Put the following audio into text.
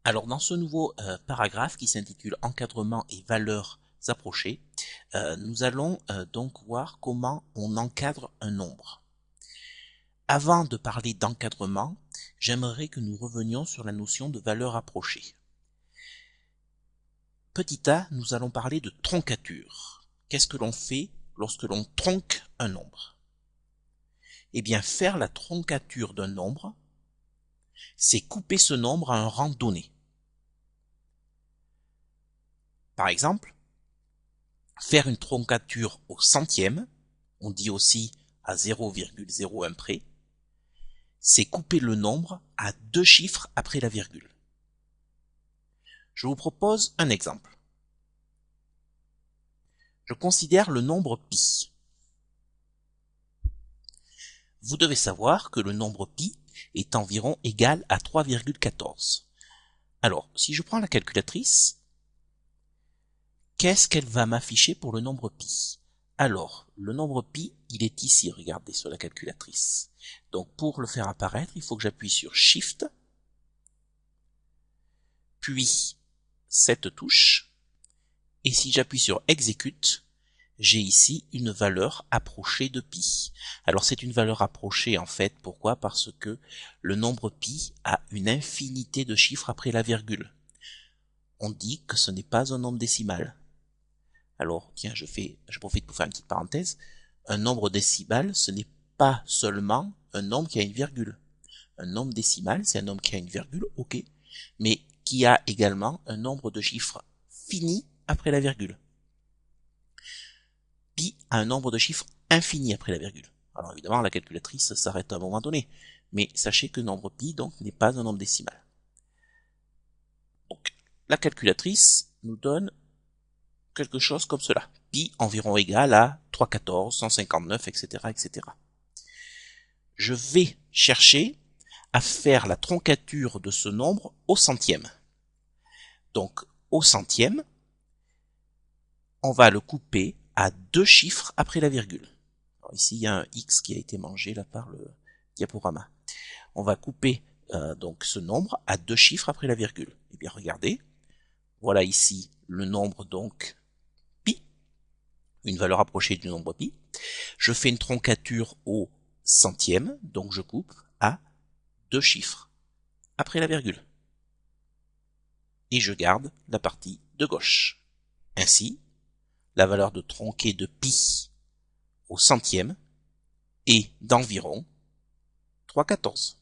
Alors dans ce nouveau paragraphe qui s'intitule Encadrement et valeurs approchées, nous allons donc voir comment on encadre un nombre. Avant de parler d'encadrement, j'aimerais que nous revenions sur la notion de valeur approchée. Petit a, nous allons parler de troncature. Qu'est-ce que l'on fait lorsque l'on tronque un nombre? Eh bien, faire la troncature d'un nombre, c'est couper ce nombre à un rang donné. Par exemple, faire une troncature au centième, on dit aussi à 0,01 près, c'est couper le nombre à 2 chiffres après la virgule. Je vous propose un exemple. Je considère le nombre pi. Vous devez savoir que le nombre pi est environ égal à 3,14. Alors, si je prends la calculatrice, qu'est-ce qu'elle va m'afficher pour le nombre pi? Alors, le nombre pi, il est ici, regardez, sur la calculatrice. Donc, pour le faire apparaître, il faut que j'appuie sur Shift, puis cette touche, et si j'appuie sur Execute, j'ai ici une valeur approchée de pi. Alors, c'est une valeur approchée, en fait, pourquoi? Parce que le nombre pi a une infinité de chiffres après la virgule. On dit que ce n'est pas un nombre décimal. Alors, tiens, je profite pour faire une petite parenthèse. Un nombre décimal, ce n'est pas seulement un nombre qui a une virgule. Un nombre décimal, c'est un nombre qui a une virgule, ok, mais qui a également un nombre de chiffres fini après la virgule. Pi a un nombre de chiffres infini après la virgule. Alors évidemment, la calculatrice s'arrête à un moment donné, mais sachez que le nombre pi, donc, n'est pas un nombre décimal. Donc, la calculatrice nous donne quelque chose comme cela. Pi environ égal à 314, 159, etc., etc. Je vais chercher à faire la troncature de ce nombre au centième. Donc, au centième, on va le couper à 2 chiffres après la virgule. Alors ici, il y a un X qui a été mangé là par le diaporama. On va couper donc ce nombre à 2 chiffres après la virgule. Eh bien, regardez, voilà ici le nombre donc pi, une valeur approchée du nombre pi. Je fais une troncature au centième, donc je coupe à 2 chiffres après la virgule. Et je garde la partie de gauche. Ainsi, la valeur de tronqué de pi au centième est d'environ 3,14.